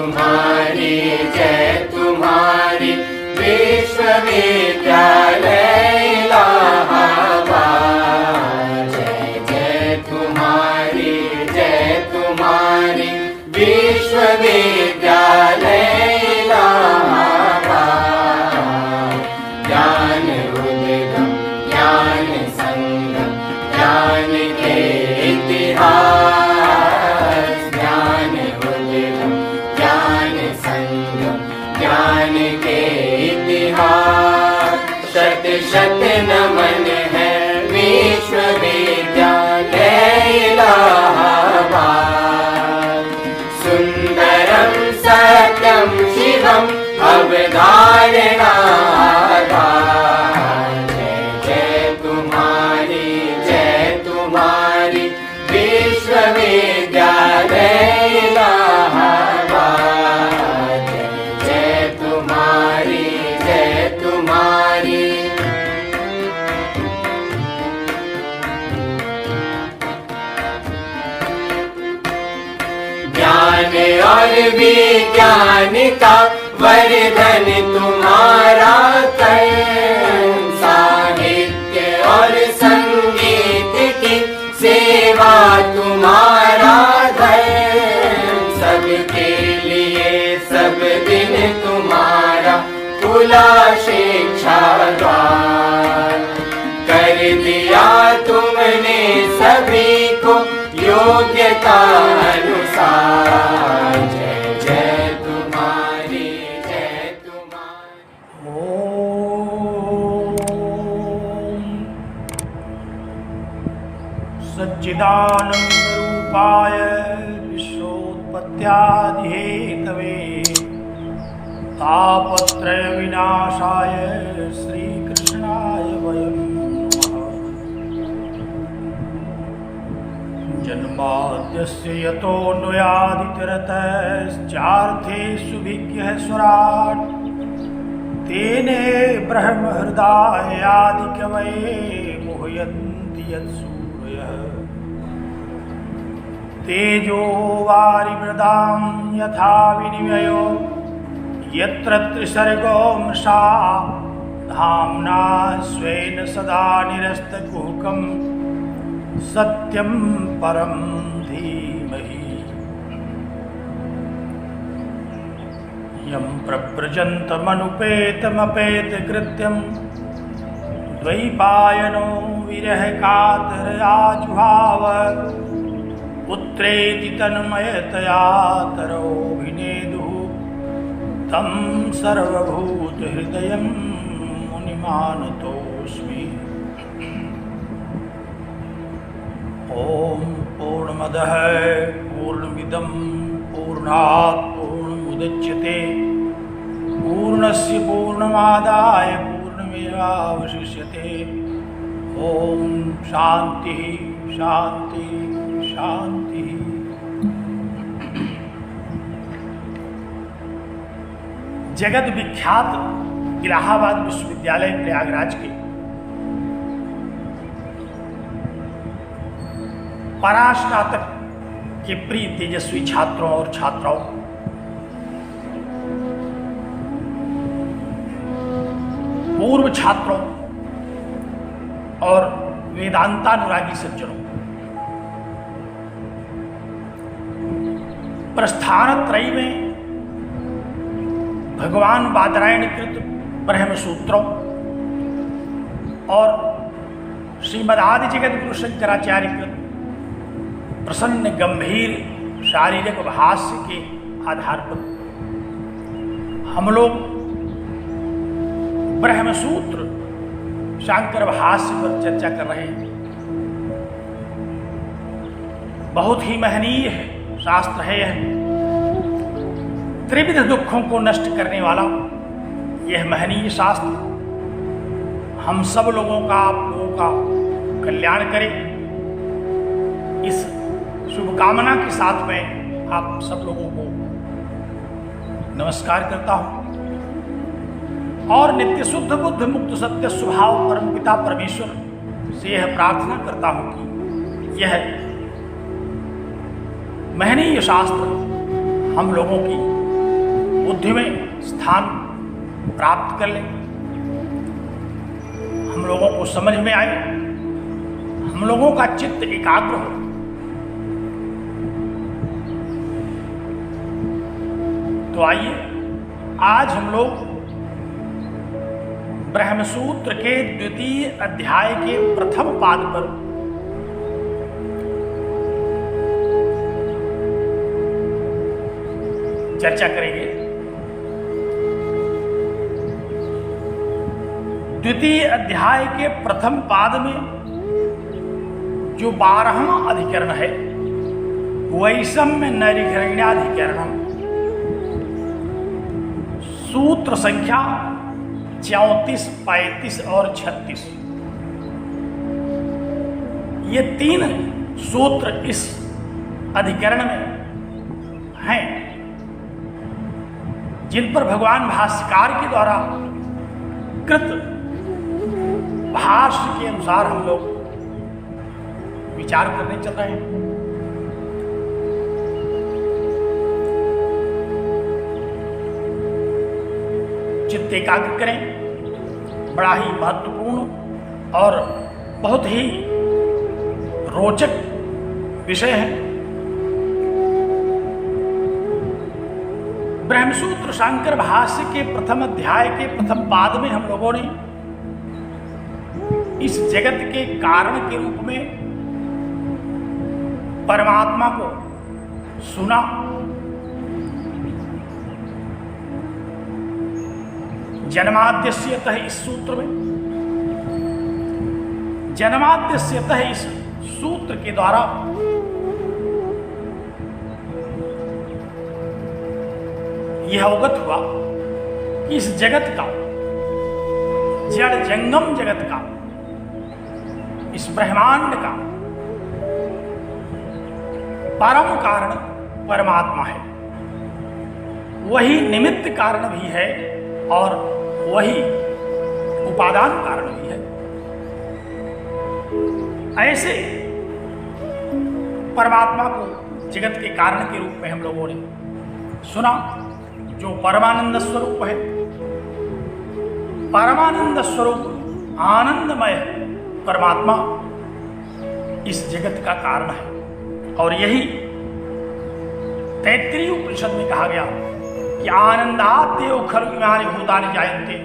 तुम्हारी जय तुम्हारी विश्वविद्यालय इलाहाबाद। जय जय तुम्हारी विश्वविद्यालय इलाहाबाद। ज्ञान उद्गम ज्ञान संगम ज्ञान के इतिहास। ज्ञान उद्गम ज्ञान संगम ज्ञान के इतिहास। शत शत नमन है विश्वविद्यालय इलाहाबाद। सुंदरम सत्यम शिवम अवधारणा। विश्वविद्यालय इलाहाबाद। जय तुम्हारी ज्ञान और विज्ञान का वर्धन तुम्हारा कर। साहित्य और संगीत की सेवा तुम्हारा धर्म। सबके लिए सब दिन तुम्हारा खुला शिक्षा द्वार। कर दिया तुमने सभी को योग्यता अनुसार। जय जय तुम्हारी सच्चिदानंद रूपाय विश्वोत्पत्त्यादिहेतवे तापत्रय विनाशाय श्रीकृष्णाय वयं नमः। जन्माद्यस्य यतोऽन्वयादितरतश्चार्थेषु स्वराट् तेने ब्रह्महृदायादिकवये मुह्यन्ति यत्सु तेजो वारिमृदां यथा विनिमयो यत्र त्रिसर्गो मृषा धाम्ना स्वेन सदा निरस्तकुहकं सत्यं परं धीमहि। यं प्रव्रजन्तमनुपेतमपेतकृत्यं द्वैपायनो विरह कातरयाजुहाव। पुत्रेति तन्मयतया तरोभिनेदुः तं सर्वभूतहृदयं मुनिमानतोऽस्मि। ॐ पूर्णमदः पूर्णमिदं पूर्णात् पूर्णमुदच्यते पूर्णस्य पूर्णमादाय पूर्णमेवावशिष्यते। ॐ शांति शांति शांति। जगत विख्यात इलाहाबाद विश्वविद्यालय प्रयागराज के परास्नातक के प्रिय तेजस्वी छात्रों और छात्राओं, पूर्व छात्रों और वेदांतानुरागी सज्जनों, प्रस्थान त्रयी में भगवान बादरायण कृत ब्रह्म सूत्रों और श्रीमद्आदि जगत गुरु शंकराचार्य कृत प्रसन्न गंभीर शारीरिक भाष्य के आधार पर हम लोग ब्रह्मसूत्र शांकर भाष्य पर चर्चा कर रहे हैं। बहुत ही महनीय है शास्त्र है यह। त्रिविध दुखों को नष्ट करने वाला यह महनीय शास्त्र हम सब लोगों का, आप लोगों का कल्याण करे। इस शुभकामना के साथ में आप सब लोगों को नमस्कार करता हूं और नित्य शुद्ध बुद्ध मुक्त सत्य स्वभाव परम पिता परमेश्वर से यह प्रार्थना करता हूं कि यह महनीय शास्त्र हम लोगों की बुद्धि में स्थान प्राप्त कर ले, हम लोगों को समझ में आए, हम लोगों का चित्त एकाग्र हो। तो आइए आज हम लोग ब्रह्मसूत्र के द्वितीय अध्याय के प्रथम पाद पर चर्चा करेंगे। द्वितीय अध्याय के प्रथम पाद में जो 12वां अधिकरण है, वैषम्य नैर्घृण्याधिकरणम, सूत्र संख्या 34, 35 और 36, ये 3 सूत्र इस अधिकरण में हैं, जिन पर भगवान भाष्यकार के द्वारा कृत भाष्य के अनुसार हम लोग विचार करने चल रहे हैं। चित्त एकाग्र करें, बड़ा ही महत्वपूर्ण और बहुत ही रोचक विषय है। ब्रह्मसूत्र शांकर भाष्य के प्रथम अध्याय के प्रथम पाद में हम लोगों ने इस जगत के कारण के रूप में परमात्मा को सुना, जन्माद्यस्यतः, इस सूत्र में जन्माद्यस्यतः इस सूत्र के द्वारा यह अवगत हुआ कि इस जगत का, जड़ जंगम जगत का, इस ब्रह्मांड का परम कारण परमात्मा है। वही निमित्त कारण भी है और वही उपादान कारण भी है। ऐसे परमात्मा को जगत के कारण के रूप में हम लोगों ने सुना, जो परमानंद स्वरूप है। परमानंद स्वरूप आनंदमय परमात्मा इस जगत का कारण है। और यही तैत्तिरीय उपनिषद में कहा गया कि आनंदाद्यो खलु इमानि भूतानि जायन्ते,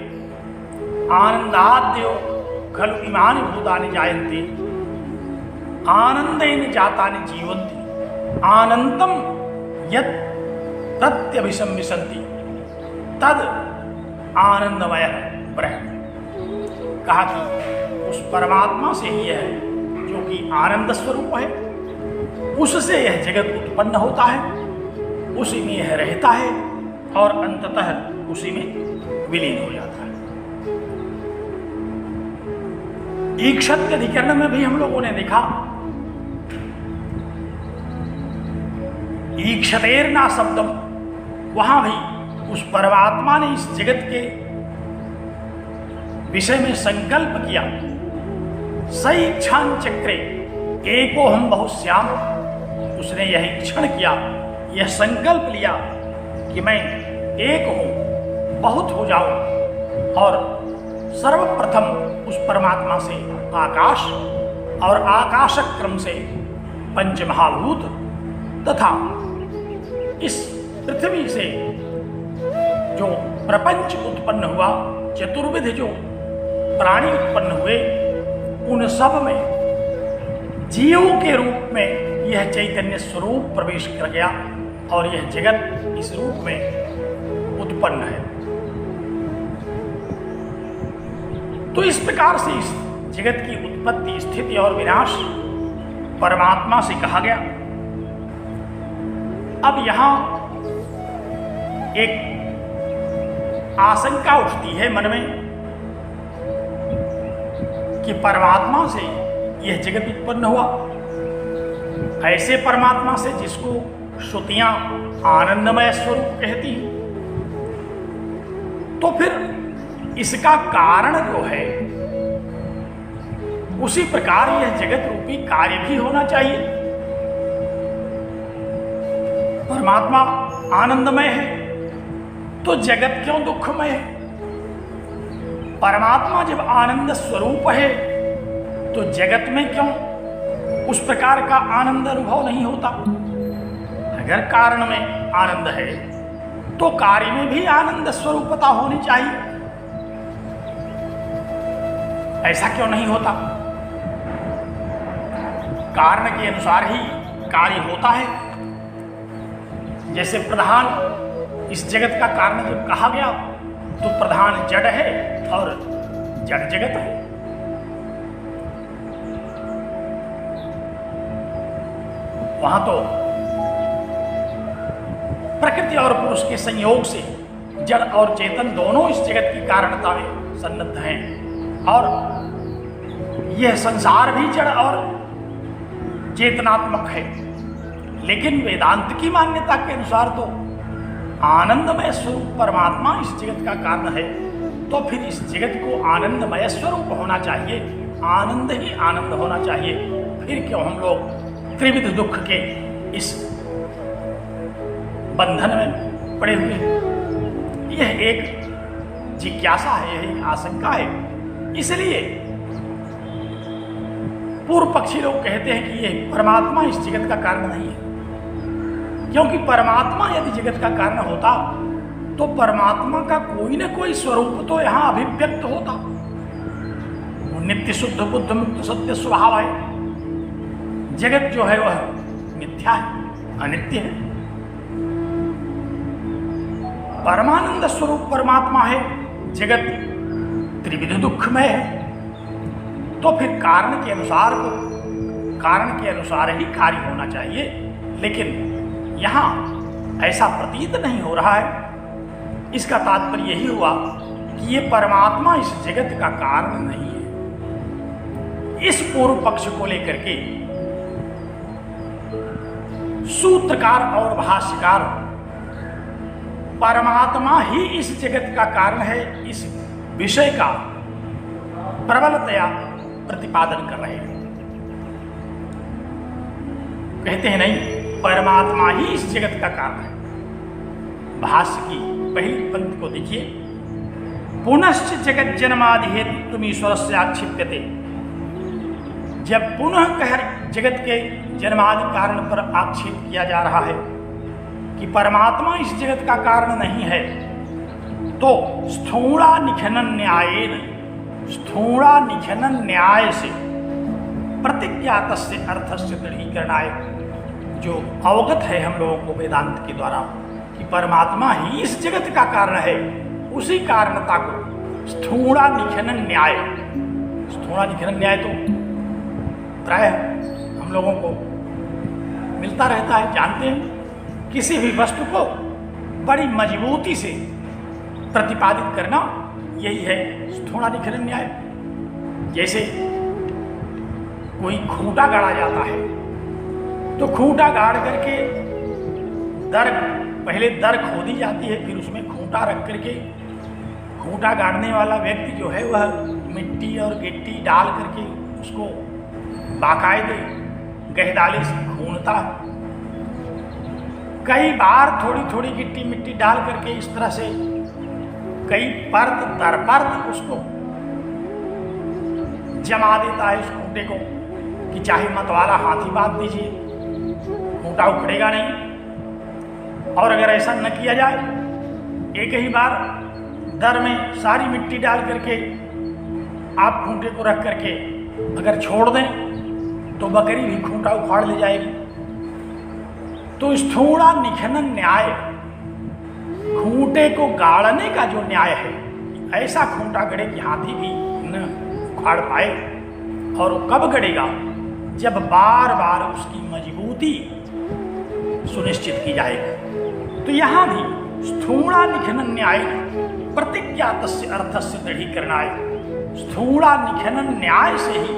आनंदाद्यो खलु इमानि भूतानि जायन्ते, आनंदेन जातानि जीवन्ति, आनंदम यत् प्रत्यभिसंविशन्ति तद आनंदमय ब्रह्म। कहा कि उस परमात्मा से ही है जो कि आनंद स्वरूप है, उससे यह जगत उत्पन्न होता है, उसी में यह रहता है और अंततः उसी में विलीन हो जाता है। ईक्षत अधिकरण में भी हम लोगों ने देखा, ईक्षतेर्ना शब्दम, वहां भी उस परमात्मा ने इस जगत के विषय में संकल्प किया। सईक्षान चक्रे एको हम बहुश्याम, उसने यह इक्षण किया, यह संकल्प लिया कि मैं एक हूं, बहुत हो जाऊं, और सर्वप्रथम उस परमात्मा से आकाश और आकाश क्रम से पंच महाभूत तथा इस पृथ्वी से जो प्रपंच उत्पन्न हुआ, चतुर्विध जो प्राणी उत्पन्न हुए, उन सब में जीव के रूप में यह चैतन्य स्वरूप प्रवेश कर गया और यह जगत इस रूप में उत्पन्न है। तो इस प्रकार से इस जगत की उत्पत्ति, स्थिति और विनाश परमात्मा से कहा गया। अब यहां एक आशंका उठती है मन में कि परमात्मा से यह जगत उत्पन्न हुआ, ऐसे परमात्मा से जिसको श्रुतियां आनंदमय स्वरूप कहती हैं, तो फिर इसका कारण जो है उसी प्रकार यह जगत रूपी कार्य भी होना चाहिए। परमात्मा आनंदमय है तो जगत क्यों दुखमय है? परमात्मा जब आनंद स्वरूप है तो जगत में क्यों उस प्रकार का आनंद अनुभव नहीं होता? अगर कारण में आनंद है तो कार्य में भी आनंद स्वरूपता होनी चाहिए। ऐसा क्यों नहीं होता? कारण के अनुसार ही कार्य होता है। जैसे प्रधान इस जगत का कारण जब कहा गया तो प्रधान जड़ है और जड़ जगत है। वहां तो प्रकृति और पुरुष के संयोग से जड़ और चेतन दोनों इस जगत की कारणता में सन्नद्ध हैं और यह संसार भी जड़ और चेतनात्मक है। लेकिन वेदांत की मान्यता के अनुसार तो आनंदमय स्वरूप परमात्मा इस जगत का कारण है, तो फिर इस जगत को आनंदमय स्वरूप होना चाहिए, आनंद ही आनंद होना चाहिए। फिर क्यों हम लोग त्रिविध दुख के इस बंधन में पड़े हुए हैं? यह एक जिज्ञासा है, यह एक आशंका है। इसलिए पूर्व पक्षी लोग कहते हैं कि यह परमात्मा इस जगत का कारण नहीं है, क्योंकि परमात्मा यदि जगत का कारण होता तो परमात्मा का कोई न कोई स्वरूप तो यहां अभिव्यक्त होता। वो नित्य शुद्ध बुद्ध मुक्त सत्य स्वभाव है। जगत जो है वह मिथ्या है, अनित्य है। परमानंद स्वरूप परमात्मा है, जगत त्रिविध दुखमय है। तो फिर कारण के अनुसार ही कार्य होना चाहिए। लेकिन यहां ऐसा प्रतीत नहीं हो रहा है। इसका तात्पर्य यही हुआ कि ये परमात्मा इस जगत का कारण नहीं है। इस पूर्व पक्ष को लेकर के सूत्रकार और भाष्यकार परमात्मा ही इस जगत का कारण है, इस विषय का प्रबलतया प्रतिपादन कर रहे हैं। कहते हैं नहीं, परमात्मा ही इस जगत का कारण है। भाष्य की पहली पंक्ति को देखिए, पुनश्च जगत जन्मादि हेतु तुम ईश्वर से आक्षिप्यते। जब पुनः कह जगत के जन्मादि कारण पर आक्षेप किया जा रहा है कि परमात्मा इस जगत का कारण नहीं है, तो स्थूला निखनन न्याय से प्रतिज्ञातस्य अर्थस्य दृढ़ीकरणाय, जो अवगत है हम लोगों को वेदांत के द्वारा कि परमात्मा ही इस जगत का कारण है, उसी कारणता को स्थूला निखनन न्याय तो प्राय हम लोगों को मिलता रहता है, जानते हैं। किसी भी वस्तु को बड़ी मजबूती से प्रतिपादित करना, यही है स्थूला निखनन न्याय। जैसे कोई खूंटा गाड़ा जाता है तो खूंटा गाड़ करके पहले दर खोदी जाती है, फिर उसमें खूंटा रख करके खूंटा गाड़ने वाला व्यक्ति जो है वह मिट्टी और गिट्टी डाल करके उसको बाकायदे गहदाली से खूंदता है। कई बार थोड़ी थोड़ी गिट्टी मिट्टी डाल करके इस तरह से कई परत दर परत उसको जमा देता है, उस खूंटे को, कि चाहे मतवाला हाथी बांध दीजिए, खूंटा उखड़ेगा नहीं। और अगर ऐसा न किया जाए, एक ही बार दर में सारी मिट्टी डाल करके आप खूंटे को रख करके अगर छोड़ दें तो बकरी भी खूंटा उखाड़ ले जाएगी। तो स्थूला निखनन न्याय, खूंटे को गाड़ने का जो न्याय है, ऐसा खूंटा गड़े कि हाथी भी न उखाड़ पाए। और वो कब गड़ेगा? जब बार बार उसकी मजबूती सुनिश्चित की जाएगी। तो यहां भी स्थूला निखनन न्याय प्रतिज्ञातस्य अर्थस्य दृढ़ीकरणाय, स्थूला निखनन न्याय से ही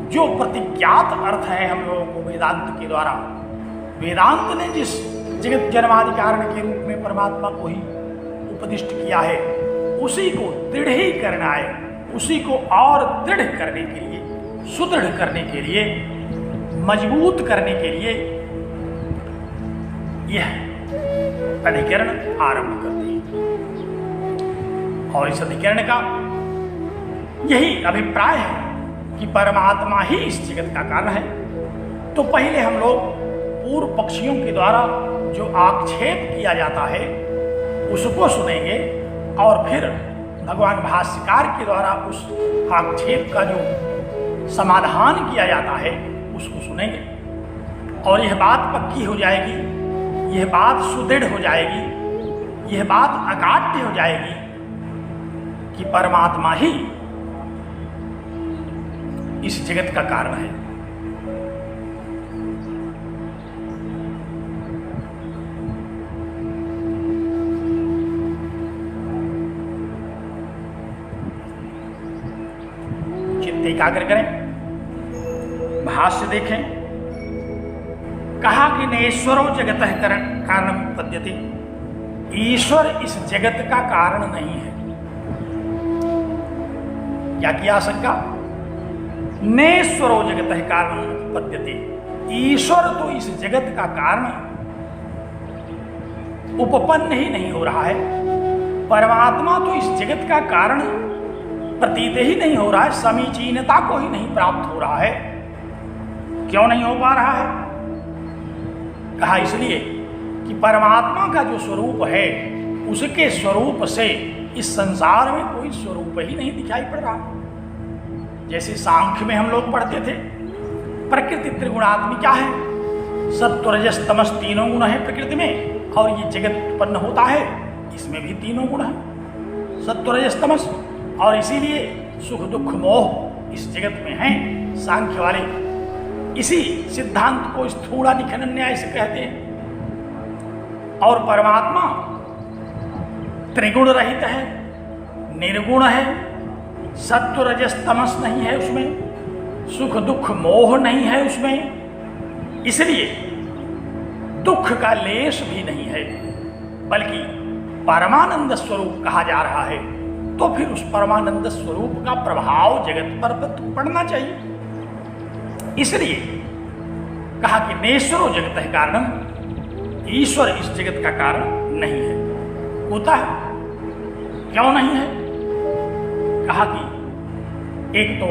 जो प्रतिज्ञात अर्थ है हम लोगों को वेदांत के द्वारा, वेदांत ने जिस जगत जन्मादि कारण के रूप में परमात्मा को ही उपदिष्ट किया है, उसी को दृढ़ ही करना है, उसी को और दृढ़ करने के लिए, सुदृढ़ करने के लिए, मजबूत करने के लिए यह अधिकरण आरंभ करते हैं। और इस अधिकरण का यही अभिप्राय है कि परमात्मा ही इस जगत का कारण है। तो पहले हम लोग पूर्व पक्षियों के द्वारा जो आक्षेप किया जाता है उसको सुनेंगे और फिर भगवान भाष्यकार के द्वारा उस आक्षेप का जो समाधान किया जाता है उसको सुनेंगे। और यह बात पक्की हो जाएगी, यह बात सुदृढ़ हो जाएगी, यह बात अकाट्य हो जाएगी कि परमात्मा ही इस जगत का कारण है। चित्त एकाग्र करें, भाष्य देखें। कहा कि नेश्वरो जगतः कारण पद्यते, ईश्वर इस जगत का कारण नहीं है। क्या किया आशंका? नेश्वरो जगतः कारण पद्यते, ईश्वर तो इस जगत का कारण उपपन्न ही नहीं हो रहा है। परमात्मा तो इस जगत का कारण प्रतीत ही नहीं हो रहा है, समीचीनता को ही नहीं प्राप्त हो रहा है। क्यों नहीं हो पा रहा है? कहा इसलिए कि परमात्मा का जो स्वरूप है उसके स्वरूप से इस संसार में कोई स्वरूप ही नहीं दिखाई पड़ रहा। जैसे सांख्य में हम लोग पढ़ते थे प्रकृति त्रिगुणात्मिका है, सत्व रजस तमस तीनों गुण है प्रकृति में, और ये जगत उत्पन्न होता है इसमें भी तीनों गुण है, सत्व रजस तमस, और इसीलिए सुख दुख मोह इस जगत में है। सांख्य वाले इसी सिद्धांत को स्थूलाधिकरण न्याय से कहते हैं। और परमात्मा त्रिगुण रहित है, निर्गुण है, सत्व रजस तमस नहीं है उसमें, सुख दुख मोह नहीं है उसमें, इसलिए दुख का लेश भी नहीं है, बल्कि परमानंद स्वरूप कहा जा रहा है। तो फिर उस परमानंद स्वरूप का प्रभाव जगत पर तो पड़ना चाहिए। इसलिए कहा कि नेश्वरो जगत है कारण, ईश्वर इस जगत का कारण नहीं है। होता है, क्यों नहीं है? कहा कि एक तो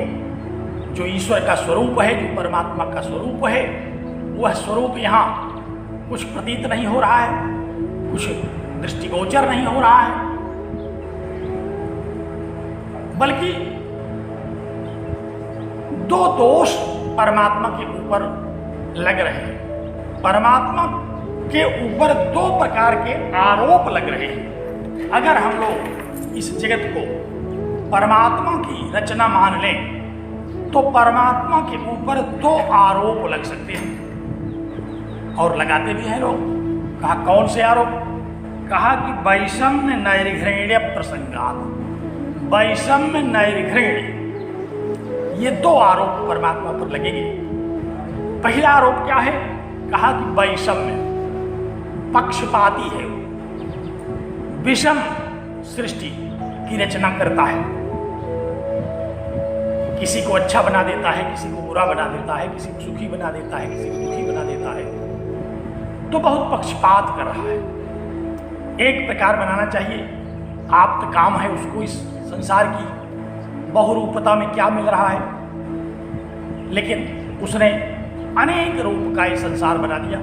जो ईश्वर का स्वरूप है, जो परमात्मा का स्वरूप है, वह स्वरूप यहाँ कुछ प्रतीत नहीं हो रहा है, कुछ दृष्टिगोचर नहीं हो रहा है, बल्कि दो दोष परमात्मा के ऊपर लग रहे हैं। परमात्मा के ऊपर दो प्रकार के आरोप लग रहे हैं। अगर हम लोग इस जगत को परमात्मा की रचना मान लें तो परमात्मा के ऊपर दो आरोप लग सकते हैं, और लगाते भी हैं लोग। कहा कौन से आरोप? कहा कि वैषम्य नैर्घृण्य प्रसंगात, वैषम्य नैर्घृण्य, ये दो आरोप परमात्मा पर लगेंगे। पहला आरोप क्या है? कहा कि वैषम्य, पक्षपाती है, विषम सृष्टि की रचना करता है, किसी को अच्छा बना देता है, किसी को बुरा बना देता है, किसी को सुखी बना देता है, किसी को दुखी बना देता है। तो बहुत पक्षपात कर रहा है। एक प्रकार बनाना चाहिए, आप्त काम है उसको इस संसार की बहुरूपता में क्या मिल रहा है, लेकिन उसने अनेक रूप का ये संसार बना दिया।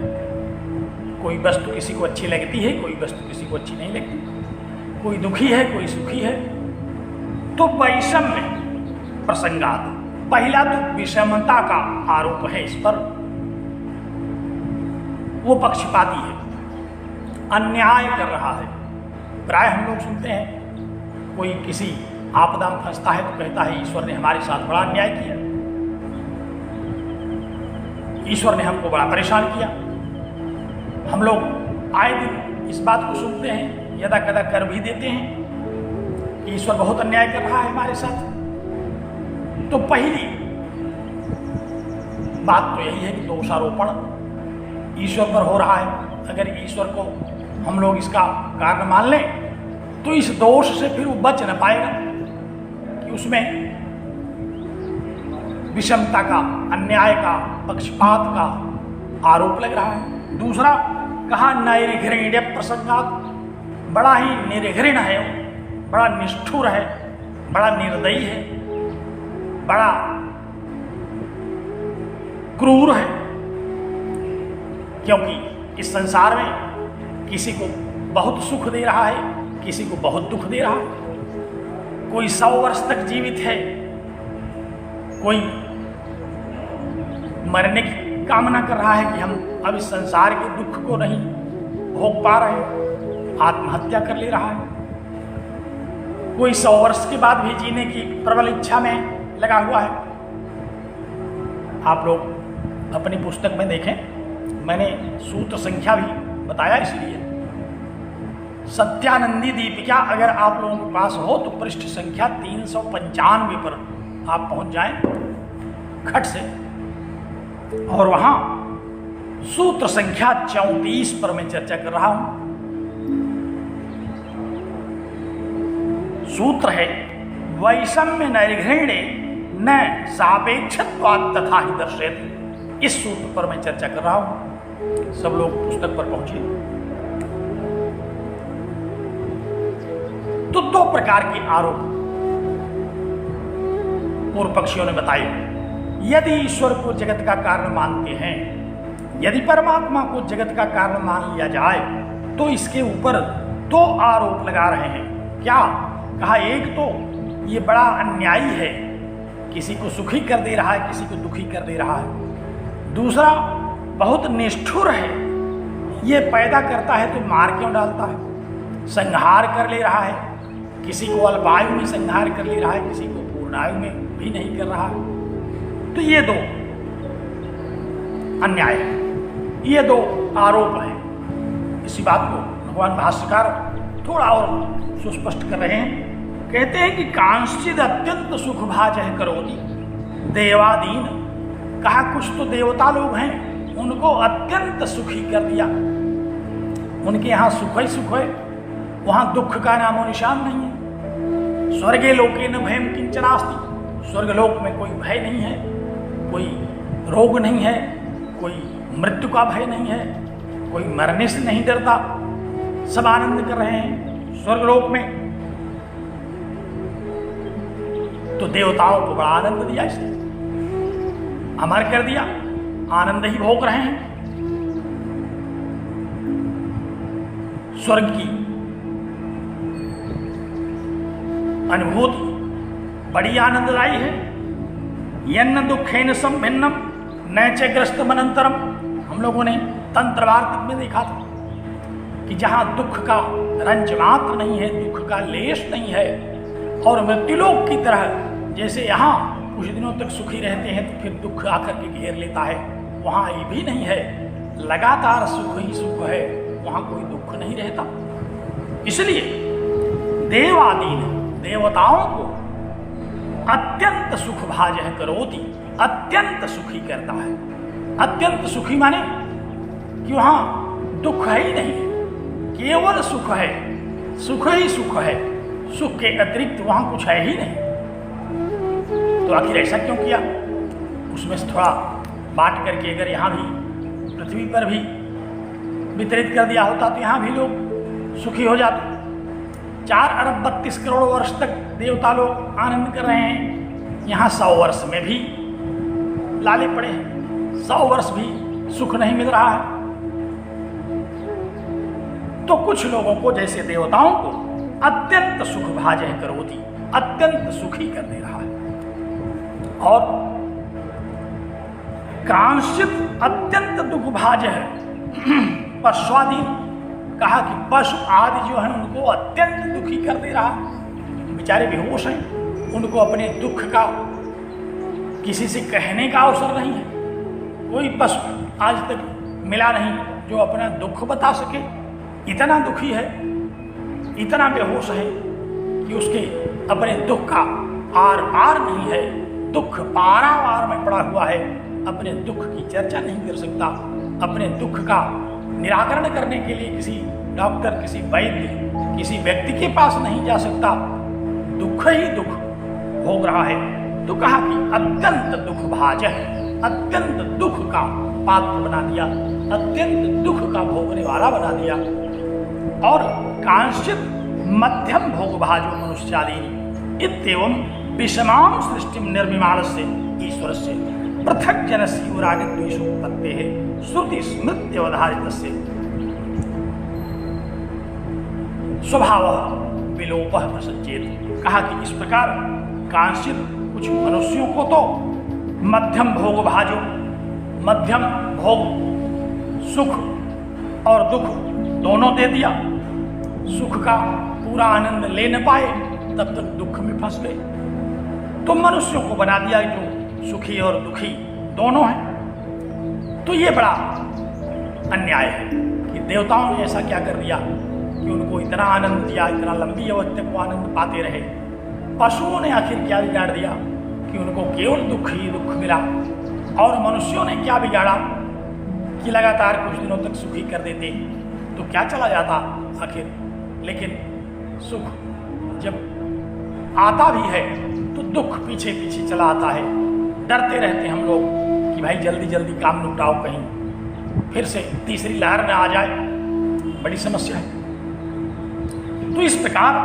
कोई वस्तु किसी को अच्छी लगती है, कोई वस्तु किसी को अच्छी नहीं लगती, कोई दुखी है, कोई सुखी है। तो वैषम्य प्रसंगात, पहला तो विषमता का आरोप है इस पर, वो पक्षपाती है, अन्याय कर रहा है। प्राय हम लोग सुनते हैं कोई किसी आपदा में फंसता है तो कहता है ईश्वर ने हमारे साथ बड़ा अन्याय किया, ईश्वर ने हमको बड़ा परेशान किया। हम लोग आए दिन इस बात को सुनते हैं, यदा कदा कर भी देते हैं कि ईश्वर बहुत अन्याय कर रहा है हमारे साथ। तो पहली बात तो यही है कि दोषारोपण ईश्वर पर हो रहा है। अगर ईश्वर को हम लोग इसका कारण मान लें तो इस दोष से फिर वो बच न पाएगा कि उसमें विषमता का, अन्याय का, पक्षपात का आरोप लग रहा है। दूसरा कहा नैर्घृण्य प्रसंगात, बड़ा ही निर्घृण है, बड़ा निष्ठुर है, बड़ा निर्दयी है, बड़ा क्रूर है। क्योंकि इस संसार में किसी को बहुत सुख दे रहा है, किसी को बहुत दुख दे रहा है। कोई 100 वर्ष तक जीवित है, कोई मरने की कामना कर रहा है कि हम अब इस संसार के दुख को नहीं भोग पा रहे, आत्महत्या कर ले रहा है। कोई 100 वर्ष के बाद भी जीने की प्रबल इच्छा में लगा हुआ है। आप लोग अपनी पुस्तक में देखें, मैंने सूत्र संख्या भी बताया इसलिए। सत्यानंदी दीपिका अगर आप लोगों के पास हो तो पृष्ठ संख्या 395 पर आप पहुंच जाएं खट से, और वहां सूत्र संख्या 34 पर मैं चर्चा कर रहा हूं। सूत्र है वैषम्य नैर्घृण्ये न सापेक्षत्वात् तथा ही दर्शयति। इस सूत्र पर मैं चर्चा कर रहा हूं। सब लोग पुस्तक पर पहुंचिए। तो 2 प्रकार के आरोप पूर्व पक्षियों ने बताए। यदि ईश्वर को जगत का कारण मानते हैं, यदि परमात्मा को जगत का कारण मान लिया जाए, तो इसके ऊपर 2 आरोप लगा रहे हैं। क्या कहा? एक तो ये बड़ा अन्यायी है, किसी को सुखी कर दे रहा है, किसी को दुखी कर दे रहा है। दूसरा बहुत निष्ठुर है, ये पैदा करता है तो मार क्यों डालता है, संहार कर ले रहा है, किसी को अल्पायु में संहार कर ले रहा है, किसी को पूर्णायु में भी नहीं कर रहा है। तो ये 2 अन्याय है, ये 2 आरोप हैं। इसी बात को भगवान भाष्यकार थोड़ा और सुस्पष्ट कर रहे हैं। कहते हैं कि कांश्चिद अत्यंत सुख भाजह करोति देवादीन। कहा कुछ तो देवता लोग हैं, उनको अत्यंत सुखी कर दिया, उनके यहाँ सुख ही सुख है, वहां दुख का नामो निशान नहीं है। स्वर्गे लोके न भयम किंचनास्ति। स्वर्गलोक में कोई भय नहीं है, कोई रोग नहीं है, कोई मृत्यु का भय नहीं है, कोई मरने से नहीं डरता, सब आनंद कर रहे हैं स्वर्गलोक में। तो देवताओं को बड़ा आनंद दिया, इसने अमर कर दिया, आनंद ही भोग रहे हैं। स्वर्ग की अनुभूति बड़ी आनंददायी है। यन्न दुखेन संभिन्नम न च ग्रस्तमनंतरम। हम लोगों ने तंत्र वार्तिक में देखा था कि जहां दुख का रंज मात्र नहीं है, दुख का लेश नहीं है, और मृत्युलोक की तरह जैसे यहाँ कुछ दिनों तक सुखी रहते हैं तो फिर दुख आकर के घेर लेता है, वहां ये भी नहीं है, लगातार सुख ही सुख है, वहां कोई दुख नहीं रहता। इसलिए देवादीन देवताओं को अत्यंत सुख भाजह करोति, अत्यंत सुखी करता है। अत्यंत सुखी माने कि वहां दुख है ही नहीं, केवल सुख है, सुख ही सुख है, सुख के अतिरिक्त वहां कुछ है ही नहीं। तो आखिर ऐसा क्यों किया? उसमें से थोड़ा बांट करके अगर यहाँ भी पृथ्वी पर भी वितरित कर दिया होता तो यहाँ भी लोग सुखी हो जाते। 4 अरब 32 करोड़ वर्ष तक देवता लोग आनंद कर रहे हैं, यहाँ 100 वर्ष में भी लाले पड़े हैं, 100 वर्ष भी सुख नहीं मिल रहा है। तो कुछ लोगों को जैसे देवताओं को अत्यंत सुख भाजह करोति, अत्यंत सुखी कर दे रहा है। और कांश्चित अत्यंत दुख भाजह पशुआदीन। कहा कि पशु आदि जो है उनको अत्यंत दुखी कर दे रहा है, बेचारे बेहोश हैं, उनको अपने दुख का किसी से कहने का अवसर नहीं है। कोई पशु आज तक मिला नहीं जो अपना दुख बता सके। इतना दुखी है, इतना बेहोश है कि उसके अपने दुख का आर पार नहीं है, दुख पारावार में पड़ा हुआ है, अपने दुख की चर्चा नहीं कर सकता, अपने दुख का निराकरण करने के लिए किसी डॉक्टर, किसी वैद्य, किसी व्यक्ति के पास नहीं जा सकता, दुख ही दुख भोग रहा है। तो कहा कि अत्यंत दुख भाजह, अत्यंत दुख का पात्र बना दिया, अत्यंत दुख का भोगने वाला बना दिया। और कांश्चित मध्यम भोग भाजो मनुष्यादीनि इत्येवं विषमां सृष्टिं निर्मिमाणस्य ईश्वरस्य पृथक् जनस्य रागद्वेषोत्पत्तेः श्रुति स्मृत्यवधारितस्य स्वभाव विलोपः प्रसज्येत। कहा कि इस प्रकार कांक्षित कुछ मनुष्यों को तो मध्यम भोग भाजो, मध्यम भोग सुख और दुख दोनों दे दिया। सुख का पूरा आनंद ले न पाए तब तक दुख में फंस गए। तो मनुष्यों को बना दिया जो सुखी और दुखी दोनों हैं। तो ये बड़ा अन्याय है कि देवताओं ने ऐसा क्या कर दिया कि उनको इतना आनंद दिया, इतना लंबी अवधि तक वो आनंद पाते रहे। पशुओं ने आखिर क्या बिगाड़ दिया कि उनको केवल दुख ही दुख मिला, और मनुष्यों ने क्या बिगाड़ा कि लगातार कुछ दिनों तक सुखी कर देते तो क्या चला जाता आखिर। लेकिन सुख जब आता भी है तो दुख पीछे पीछे चला आता है। डरते रहते हम लोग कि भाई जल्दी जल्दी काम निपटाओ, कहीं फिर से तीसरी लहर में आ जाए, बड़ी समस्या है। तो इस प्रकार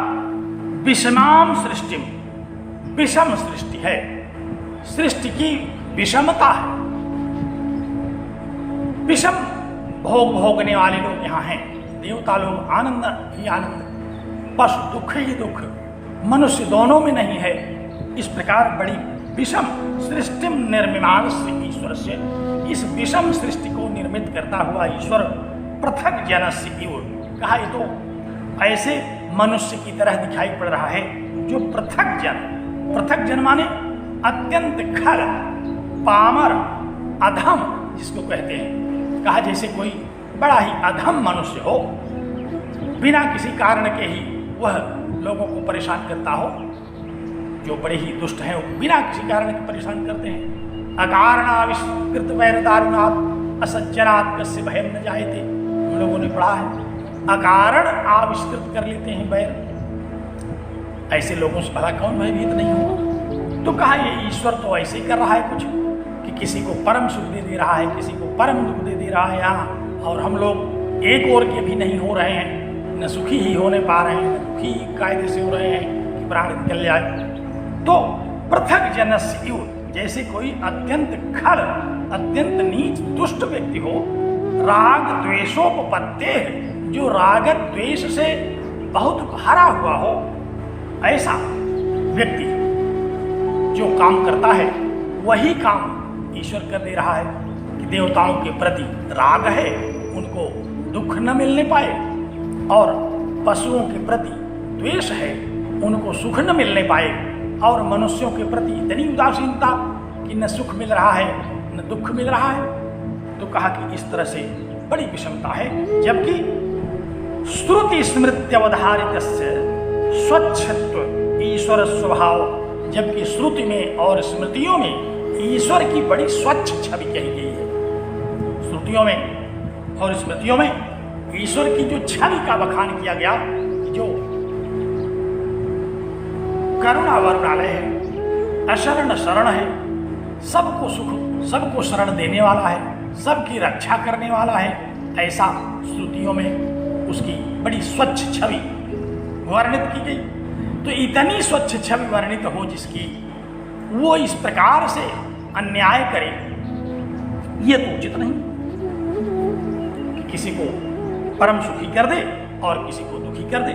विषमाम सृष्टि, विषम सृष्टि है, सृष्टि की विषमता है। विषम भोग भोगने वाले लोग यहाँ हैं। देवता लोग आनंद ही आनंद, पशु दुख ही दुख, मनुष्य दोनों में नहीं है। इस प्रकार बड़ी विषम सृष्टि निर्मिमाण से ईश्वर से, इस विषम सृष्टि को निर्मित करता हुआ ईश्वर पृथक जनस्य इव। कहा ये तो ऐसे मनुष्य की तरह दिखाई पड़ रहा है जो पृथक जन, पृथक जन माने अत्यंत खर, पामर, अधम जिसको कहते हैं। कहा जैसे कोई बड़ा ही अधम मनुष्य हो, बिना किसी कारण के ही वह लोगों को परेशान करता हो। जो बड़े ही दुष्ट हैं वो बिना किसी कारण के परेशान करते हैं। अकारणाविष्कृत वैर दारुणात् असज्जनात् कस्य भयं न जायते, हम लोगों ने पढ़ा है। अकारण आविष्कृत कर लेते हैं वैर, ऐसे लोगों से भला कौन भयभीत नहीं होगा। तो कहा ये ईश्वर तो ऐसे ही कर रहा है कुछ कि किसी को परम सुख दे रहा है, किसी को परम दुख दे रहा है यहाँ, और हम लोग एक ओर के भी नहीं हो रहे हैं, न सुखी ही होने पा रहे हैं, न दुखी कायदे से हो रहे हैं कि प्राण निकल जाए। तो पृथक जनस्य इव, जैसे कोई अत्यंत खर, अत्यंत नीच दुष्ट व्यक्ति हो, राग द्वेषोपपत्ते, जो राग द्वेष से बहुत भरा हुआ हो, ऐसा व्यक्ति जो काम करता है वही काम ईश्वर कर दे रहा है कि देवताओं के प्रति राग है, उनको दुख न मिलने पाए, और पशुओं के प्रति द्वेष है, उनको सुख न मिलने पाए, और मनुष्यों के प्रति इतनी उदासीनता कि न सुख मिल रहा है न दुख मिल रहा है। तो कहा कि इस तरह से बड़ी विषमता है। जबकि श्रुति स्मृत्यवधारित स्वच्छत्व ईश्वर स्वभाव, जबकि श्रुति में और स्मृतियों में ईश्वर की बड़ी स्वच्छ छवि कही गई है। श्रुतियों में और स्मृतियों में ईश्वर की जो छवि का बखान किया गया, जो करुणा वरुणालय है, अशरण शरण है, सबको सुख, सबको शरण देने वाला है, सबकी रक्षा करने वाला है, ऐसा श्रुतियों में उसकी बड़ी स्वच्छ छवि वर्णित की गई। तो इतनी स्वच्छ छवि वर्णित हो जिसकी, वो इस प्रकार से अन्याय करे, ये तो उचित नहीं कि किसी को परम सुखी कर दे और किसी को दुखी कर दे।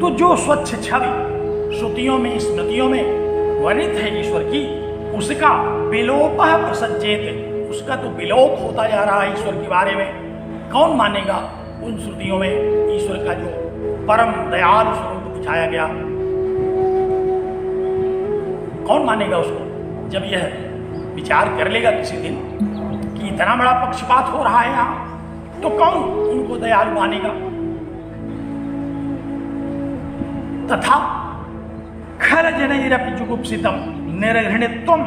तो जो स्वच्छ छवि श्रुतियों में स्मृतियों में वर्णित है ईश्वर की, उसका विलोप प्रसज्जेत, उसका तो विलोप होता जा रहा है ईश्वर के बारे में। कौन मानेगा उन श्रुतियों में ईश्वर का जो परम दयालु स्वरूप दिखाया गया, कौन मानेगा उसको? जब यह विचार कर लेगा किसी दिन कि इतना बड़ा पक्षपात हो रहा है यहाँ, तो कौन उनको दयालु मानेगा? तथा खर जनैरपि जुगुप्सितम निर्घृणित्वम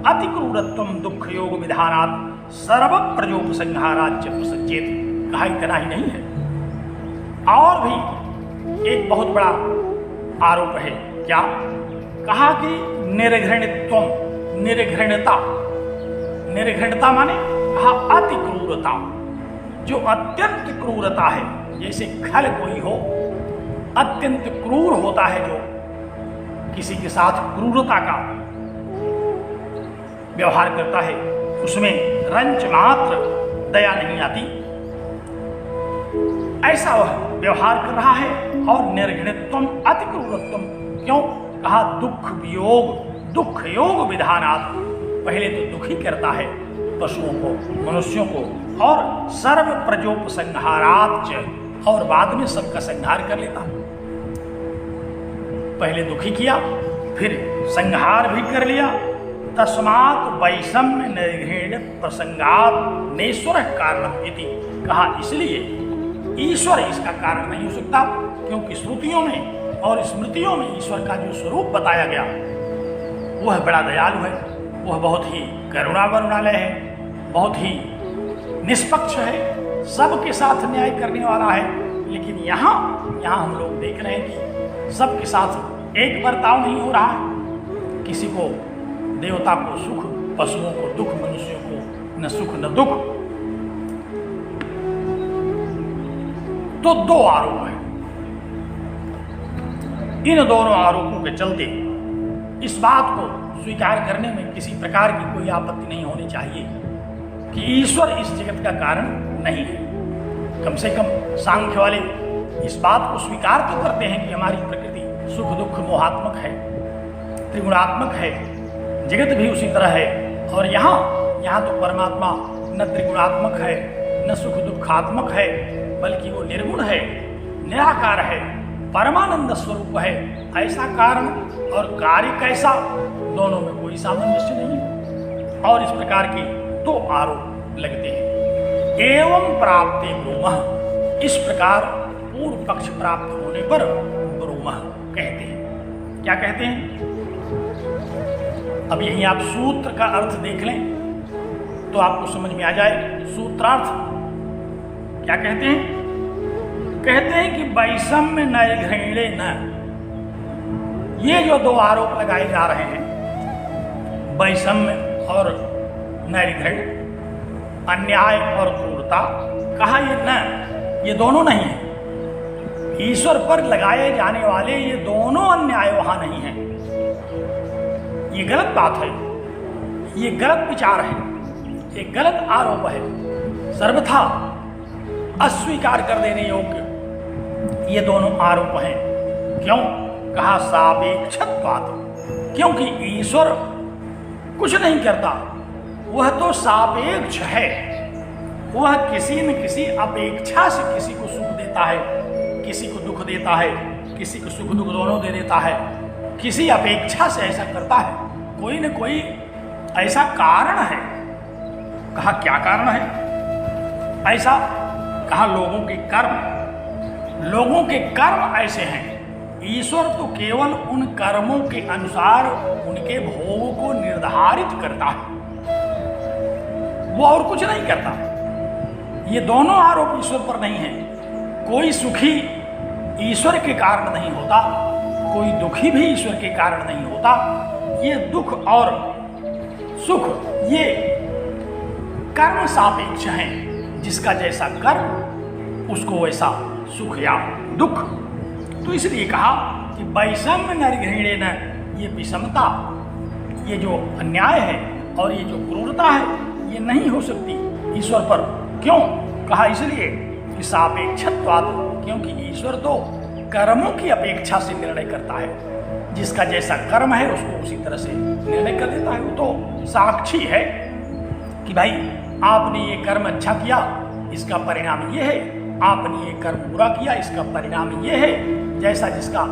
अतिक्रूरत्वम दुख योग विधानात् सर्व प्रजोपसंहाराज्य प्रसज्जेत। कहा इतना ही नहीं है, और भी एक बहुत बड़ा आरोप है। क्या कहा कि निर्घृणित्वम, निर्घृणता, निर्घृणता माने कहा अति क्रूरता, जो अत्यंत क्रूरता है। जैसे खल कोई हो अत्यंत क्रूर होता है, जो किसी के साथ क्रूरता का व्यवहार करता है, उसमें रंच मात्र दया नहीं आती, ऐसा वह व्यवहार कर रहा है। और निर्घृणत्वम अति क्रूरत्वम, क्यों? कहा दुख वियोग दुख योग विधानात्, पहले तो दुखी करता है पशुओं को, मनुष्यों को, और सर्व प्रजोपसंहारात्, और बाद में सबका संहार कर लेता है। पहले दुखी किया, फिर संहार भी कर लिया। तस्मात् वैषम्य निर्घृण प्रसंगात् नेश्वर कारणम इति, कहा इसलिए ईश्वर इसका कारण नहीं हो सकता, क्योंकि श्रुतियों में और स्मृतियों में ईश्वर का जो स्वरूप बताया गया वह बड़ा दयालु है, वह बहुत ही करुणा वरुणालय है, बहुत ही निष्पक्ष है, सबके साथ न्याय करने वाला है। लेकिन यहाँ हम लोग देख रहे हैं कि सबके साथ एक बर्ताव नहीं हो रहा है। किसी को, देवता को सुख, पशुओं को दुख, मनुष्यों को न सुख न दुख। तो दो आरोप हैं। इन दोनों आरोपों के चलते इस बात को स्वीकार करने में किसी प्रकार की कोई आपत्ति नहीं होनी चाहिए कि ईश्वर इस जगत का कारण नहीं है। कम से कम सांख्य वाले इस बात को स्वीकार तो करते हैं कि हमारी प्रकृति सुख दुख मोहात्मक है, त्रिगुणात्मक है, जगत भी उसी तरह है। और यहाँ तो परमात्मा न त्रिगुणात्मक है, न सुख दुखात्मक है, बल्कि वो निर्गुण है, निराकार है, परमानंद स्वरूप है। ऐसा कारण और कार्य कैसा, दोनों में कोई सामंजस्य नहीं। और इस प्रकार के दो आरोप लगते हैं। एवं प्राप्ति ब्रूमः, इस प्रकार पूर्व पक्ष प्राप्त होने पर ब्रूमः कहते हैं। क्या कहते हैं? अब यहीं आप सूत्र का अर्थ देख लें तो आपको समझ में आ जाए। सूत्रार्थ क्या कहते हैं? कहते हैं कि वैषम्य नैर्घृण्ये न, ये जो दो आरोप लगाए जा रहे हैं, वैषम्य और नैर्घृण्य, अन्याय और क्रूरता, कहा ये न, ये दोनों नहीं है। ईश्वर पर लगाए जाने वाले ये दोनों अन्याय वहां नहीं है। ये गलत बात है, ये गलत विचार है, ये गलत आरोप है, सर्वथा अस्वीकार कर देने योग्य ये दोनों आरोप हैं। क्यों? कहा सापेक्षत्वात्, क्योंकि ईश्वर कुछ नहीं करता, वह तो सापेक्ष है। वह किसी न किसी अपेक्षा से किसी को सुख देता है, किसी को दुख देता है, किसी को सुख दुख दोनों दे देता है, किसी अपेक्षा से ऐसा करता है। कोई न कोई ऐसा कारण है। कहा क्या कारण है ऐसा? कहा लोगों के कर्म, लोगों के कर्म ऐसे हैं। ईश्वर तो केवल उन कर्मों के अनुसार उनके भोग को निर्धारित करता है, वो और कुछ नहीं करता। ये दोनों आरोप ईश्वर पर नहीं है। कोई सुखी ईश्वर के कारण नहीं होता, कोई दुखी भी ईश्वर के कारण नहीं होता। ये दुख और सुख ये कर्म सापेक्ष हैं, जिसका जैसा कर्म उसको वैसा सुख या दुख। तो इसलिए कहा कि वैषम्य नैर्घृण्ये न, ये विषमता, ये जो अन्याय है और ये जो क्रूरता है, ये नहीं हो सकती ईश्वर पर। क्यों? कहा इसलिए कि सापेक्षत्वात्, क्योंकि ईश्वर तो कर्मों की अपेक्षा से निर्णय करता है। जिसका जैसा कर्म है उसको उसी तरह से निर्णय कर देता है। वो तो साक्षी है कि भाई आपने ये कर्म अच्छा किया, इसका परिणाम ये है, आपने ये कर्म बुरा किया, इसका परिणाम ये है। जैसा जिसका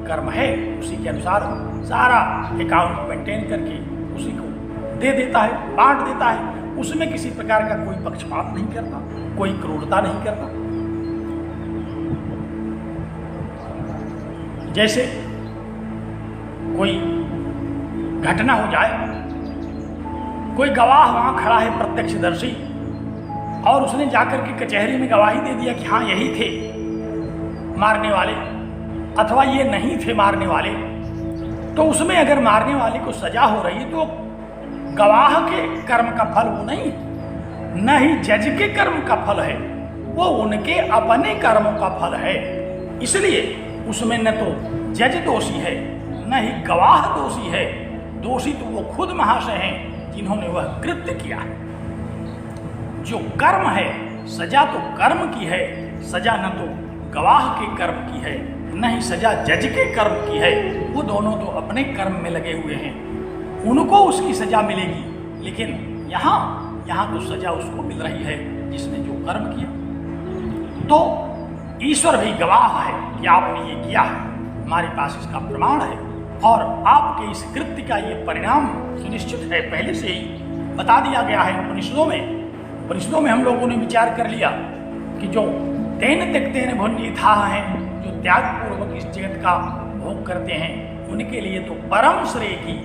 कर्म है उसी के अनुसार सारा अकाउंट मेंटेन करके उसी को दे देता है, बांट देता है। उसमें किसी प्रकार का कोई पक्षपात नहीं करता, कोई क्रूरता नहीं करता। जैसे कोई घटना हो जाए, कोई गवाह वहां खड़ा है प्रत्यक्षदर्शी, और उसने जाकर के कचहरी में गवाही दे दिया कि हाँ यही थे मारने वाले, अथवा ये नहीं थे मारने वाले। तो उसमें अगर मारने वाले को सजा हो रही है तो गवाह के कर्म का फल वो नहीं, न ही जज के कर्म का फल है, वो उनके अपने कर्मों का फल है। इसलिए उसमें न तो जज दोषी है न ही गवाह दोषी है। दोषी तो वो खुद महाशय हैं जिन्होंने वह कृत्य किया है। जो कर्म है, सजा तो कर्म की है, सजा न तो गवाह के कर्म की है न ही सजा जज के कर्म की है। वो दोनों तो अपने कर्म में लगे हुए हैं, उनको उसकी सजा मिलेगी। लेकिन यहाँ तो सजा उसको मिल रही है जिसने जो कर्म किया। तो ईश्वर भी गवाह है कि आपने ये किया है, हमारे पास इसका प्रमाण है और आपके इस कृत्य का ये परिणाम सुनिश्चित है, पहले से ही बता दिया गया है उपनिषदों में हम लोगों ने विचार कर लिया कि जो तेन त्यक्तेन भुन्यथा हैं, जो त्याग पूर्वक इस जगत का भोग करते हैं, उनके लिए तो परम श्रेय की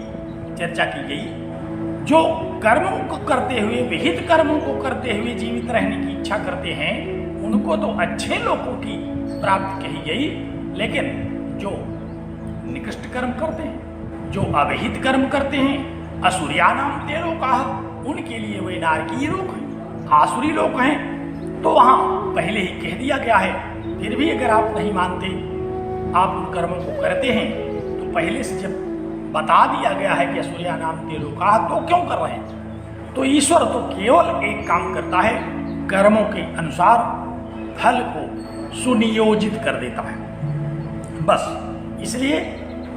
चर्चा की गई। जो कर्मों को करते हुए, विहित कर्मों को करते हुए जीवित रहने की इच्छा करते हैं, उनको तो अच्छे लोगों की प्राप्ति कही गई। लेकिन जो निकृष्ट कर्म करते हैं, जो अविहित कर्म करते हैं, असुरियानाम ते लोकाः, उनके लिए वे नारकीय लोक हैं, आसुरी लोक हैं। तो वहाँ पहले ही कह दिया गया है। फिर भी अगर आप नहीं मानते, आप उन कर्मों को करते हैं, तो पहले से जब बता दिया गया है कि असुरियानाम ते लोकाः, तो क्यों कर रहे हैं? तो ईश्वर तो केवल एक काम करता है, कर्मों के अनुसार फल को सुनियोजित कर देता है, बस। इसलिए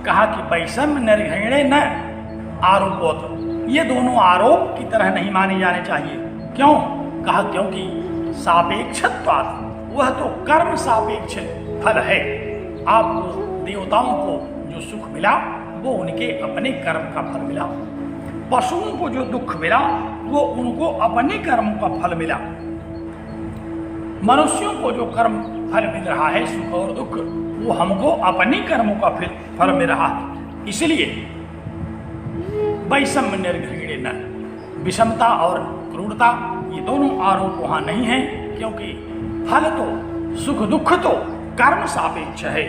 कहा कि वैषम्य निर्घृणे न आरोपोत, ये दोनों आरोप की तरह नहीं माने जाने चाहिए। क्यों? कहा क्योंकि सापेक्षत्वात्, वह तो कर्म सापेक्ष फल है। आपको देवताओं को जो सुख मिला वो उनके अपने कर्म का फल मिला, पशुओं को जो दुख मिला वो उनको अपने कर्म का फल मिला, मनुष्यों को जो कर्म फल मिल रहा है सुख और दुख, वो हमको अपने कर्मों का फल मिल रहा है। इसलिए वैषम्य निर्घृणे न, विषमता और क्रूरता ये दोनों आरोप वहां नहीं है, क्योंकि फल तो सुख दुख तो कर्म सापेक्ष है।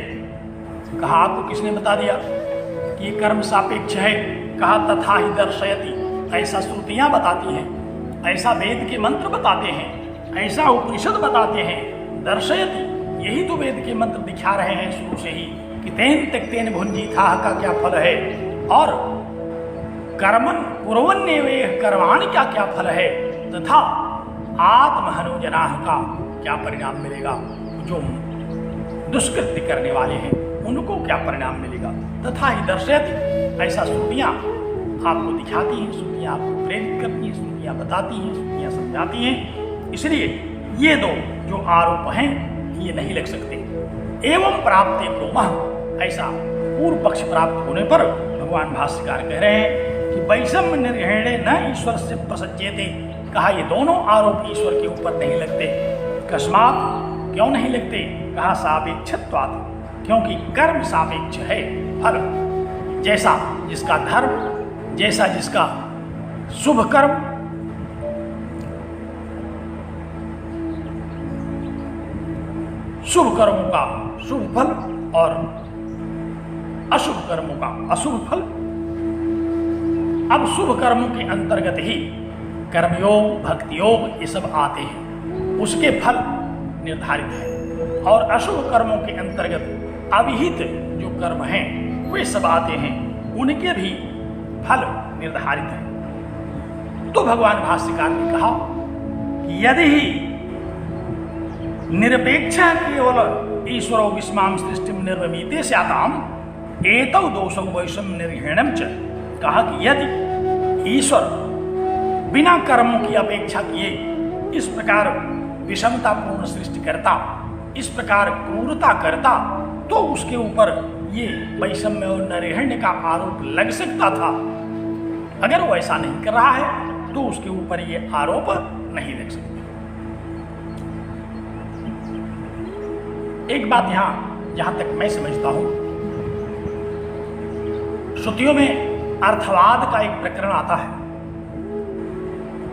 कहा आपको किसने बता दिया कि ये कर्म सापेक्ष है? कहा तथा ही दर्शयति, ऐसा श्रुतियां बताती हैं, ऐसा वेद के मंत्र बताते हैं, ऐसा उपनिषद बताते हैं। दर्शयति, यही तो वेद के मंत्र दिखा रहे हैं शुरू से ही कि तेन त्यक्तेन भुन्यथाः का क्या फल है, और कर्मन कुर्वन्नेवेह कर्माणि का क्या फल है, तथा आत्महनुजनाः का क्या परिणाम मिलेगा। जो दुष्कृत्य करने वाले हैं उनको क्या परिणाम मिलेगा। तथा ही दर्शयति, ऐसा श्रुतियां आपको दिखाती हैं, श्रुतियां आपको प्रेरित करती हैं, श्रुतियां बताती हैं, श्रुतियां समझाती हैं। इसलिए ये दो जो आरोप हैं ये नहीं लग सकते। एवं प्राप्ते ब्रूमः, ऐसा पूर्व पक्ष प्राप्त होने पर भगवान भाष्यकार कह रहे हैं कि वैषम्य निर्घृणे न ईश्वर से प्रसज्यते। कहा ये दोनों आरोप ईश्वर के ऊपर नहीं लगते। कस्मात्, क्यों नहीं लगते? कहा सापेक्षत्वात्, क्योंकि कर्म सापेक्ष है फल। जैसा जिसका धर्म, जैसा जिसका शुभ कर्म, शुभ कर्मों का शुभ फल और अशुभ कर्मों का अशुभ फल। अब शुभ कर्मों के अंतर्गत ही कर्मयोग, भक्ति योग ये सब आते हैं, उसके फल निर्धारित है। और अशुभ कर्मों के अंतर्गत अविहित जो कर्म हैं वे सब आते हैं, उनके भी फल निर्धारित है। तो भगवान भाष्यकार ने कहा कि यदि ही निरपेक्ष केवल ईश्वरो विस्माम सृष्टि निर्वमीते स्याताम एतौ दोषौ वैषम्य निर्घृणं च। कहा कि यदि ईश्वर बिना कर्मों की अपेक्षा किए इस प्रकार विषमतापूर्ण सृष्टि करता, इस प्रकार क्रूरता करता, तो उसके ऊपर ये वैषम्य और निर्घृण्य का आरोप लग सकता था। अगर वो ऐसा नहीं कर रहा है तो उसके ऊपर ये आरोप नहीं लग सकते। एक बात जहां तक मैं समझता हूं, श्रुतियों में अर्थवाद का एक प्रकरण आता है।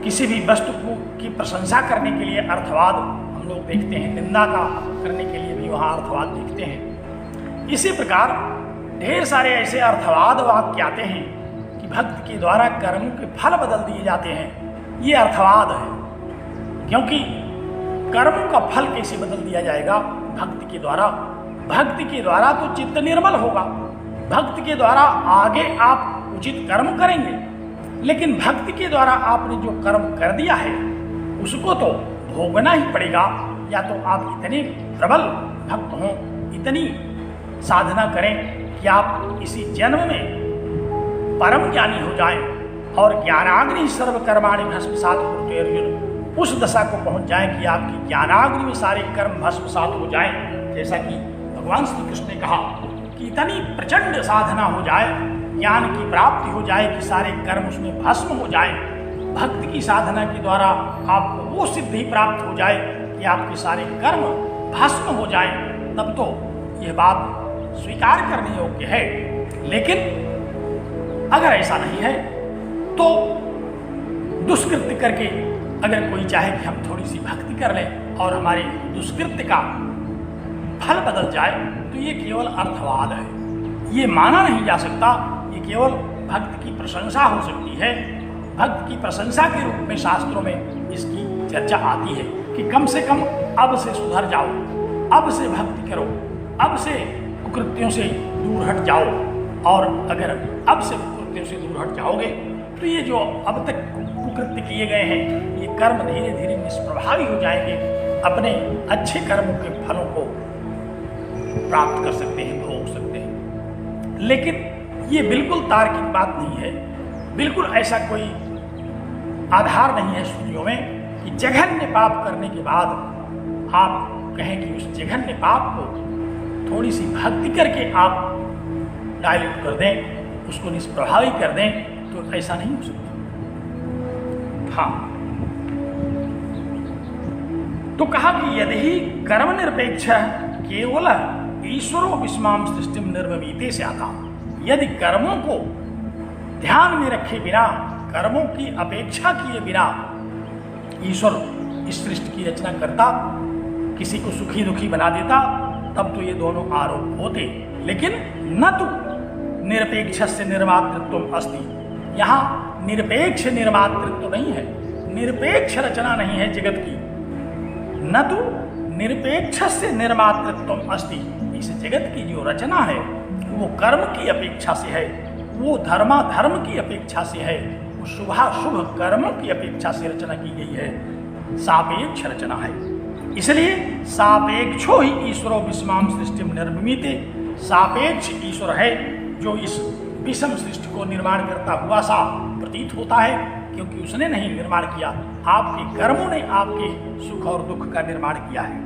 किसी भी वस्तु की प्रशंसा करने के लिए अर्थवाद हम लोग देखते हैं, निंदा का करने के लिए भी वहां अर्थवाद देखते हैं। इसी प्रकार ढेर सारे ऐसे अर्थवाद वाक्य आते हैं कि भक्त के द्वारा कर्मों के फल बदल दिए जाते हैं। ये अर्थवाद है, क्योंकि कर्मों का फल कैसे बदल दिया जाएगा भक्त के द्वारा? भक्ति के द्वारा तो चित्त निर्मल होगा, भक्ति के द्वारा आगे आप उचित कर्म करेंगे, लेकिन भक्ति के द्वारा आपने जो कर्म कर दिया है उसको तो भोगना ही पड़ेगा। या तो आप इतने प्रबल भक्त हों, इतनी साधना करें कि आप इसी जन्म में परम ज्ञानी हो जाएं और ज्ञानाग्नि सर्वकर्माणि भस्मसात् कुरुते अर्जुन, उस दशा को पहुंच जाएं कि आपकी ज्ञानाग्नि में सारे कर्म भस्मसात हो जाएं। जैसा कि भगवान श्री कृष्ण ने कहा कि इतनी प्रचंड साधना हो जाए, ज्ञान की प्राप्ति हो जाए कि सारे कर्म उसमें भस्म हो जाए। भक्ति की साधना के द्वारा आपको वो सिद्धि प्राप्त हो जाए कि आपके सारे कर्म भस्म हो जाए, तब तो यह बात स्वीकार करने योग्य है। लेकिन अगर ऐसा नहीं है तो दुष्कृत्य करके अगर कोई चाहे कि हम थोड़ी सी भक्ति कर लें और हमारे दुष्कृत्य का फल बदल जाए, तो ये केवल अर्थवाद है, ये माना नहीं जा सकता। ये केवल भक्त की प्रशंसा हो सकती है। भक्त की प्रशंसा के रूप में शास्त्रों में इसकी चर्चा आती है कि कम से कम अब से सुधर जाओ, अब से भक्ति करो, अब से कुकृत्यों से दूर हट जाओ। और अगर अब से कुकृत्यों से दूर हट जाओगे तो ये जो अब तक कुकृत्य किए गए हैं ये कर्म धीरे धीरे निष्प्रभावी हो जाएंगे, अपने अच्छे कर्मों के फलों को प्राप्त कर सकते हैं, भोग सकते हैं। लेकिन ये बिल्कुल तार्किक बात नहीं है, बिल्कुल ऐसा कोई आधार नहीं है श्रुतियों में कि जघन्य पाप करने के बाद आप कहें कि उस जघन्य पाप को थोड़ी सी भक्ति करके आप डायल्यूट कर दें, उसको निष्प्रभावी कर दें, तो ऐसा नहीं हो सकता। हाँ, तो कहा कि यदि कर्म निरपेक्ष केवल ईश्वरो विस्माम सृष्टिम निर्ममीते से आता, यदि कर्मों को ध्यान में रखे बिना, कर्मों की अपेक्षा किए बिना ईश्वर इस सृष्टि की रचना करता, किसी को सुखी दुखी बना देता, तब तो ये दोनों आरोप होते। लेकिन न तो निरपेक्ष से निर्मातृत्व अस्ति, यहाँ निरपेक्ष निर्मातृत्व नहीं है, निरपेक्ष रचना नहीं है जगत की। न तो निरपेक्ष से निर्मातृत्व अस्ति, इस जगत की जो रचना है वो कर्म की अपेक्षा से है, वो धर्माधर्म की अपेक्षा से है, वो शुभाशुभ कर्मों की अपेक्षा से रचना की गई है, सापेक्ष रचना है। इसलिए सापेक्षो ही ईश्वरो विस्माम सृष्टिम निर्मिमीते, सापेक्ष ईश्वर है जो इस विषम सृष्टि को निर्माण करता हुआ सा प्रतीत होता है, क्योंकि उसने नहीं निर्माण किया, आपके कर्मों ने आपके सुख और दुख का निर्माण किया है।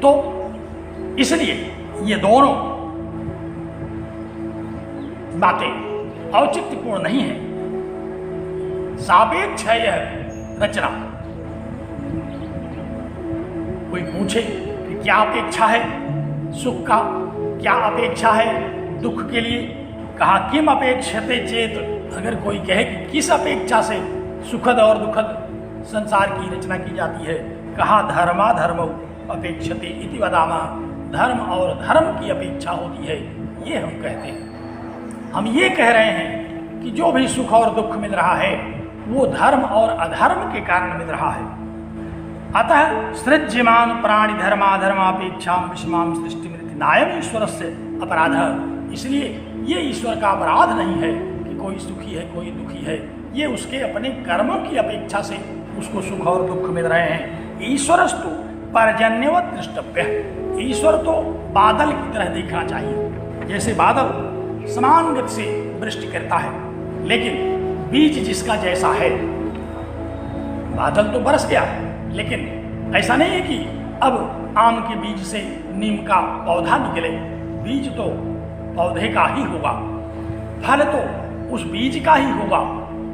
तो इसलिए ये दोनों बातें औचित्यपूर्ण नहीं है, सापेक्ष है यह रचना। कोई पूछे कि क्या अपेक्षा है सुख का, क्या अपेक्षा है दुख के लिए, कहा किम अपेक्षते चेत, अगर कोई कहे कि किस अपेक्षा से सुखद और दुखद संसार की रचना की जाती है, कहा धर्मा धर्मो अपेक्षते इति वदामा, धर्म और धर्म की अपेक्षा होती है, ये हम कहते हैं। हम ये कह रहे हैं कि जो भी सुख और दुख मिल रहा है वो धर्म और अधर्म के कारण मिल रहा है। अतः सृज्यमान प्राणि धर्माधर्मापेक्षा विषमाम सृष्टि नायम ईश्वर से अपराध, इसलिए ये ईश्वर का अपराध नहीं है कि कोई सुखी है कोई दुखी है, ये उसके अपने कर्मों की अपेक्षा से उसको सुख और दुख मिल रहे हैं। ईश्वरस्तु पर्जन्यवत दृष्टव्य, ईश्वर तो बादल की तरह देखना चाहिए, जैसे बादल समान गति से वृष्टि करता है, लेकिन बीज जिसका जैसा है, बादल तो बरस गया, लेकिन ऐसा नहीं है कि अब आम के बीज से नीम का पौधा निकले, बीज तो पौधे का ही होगा, फल तो उस बीज का ही होगा।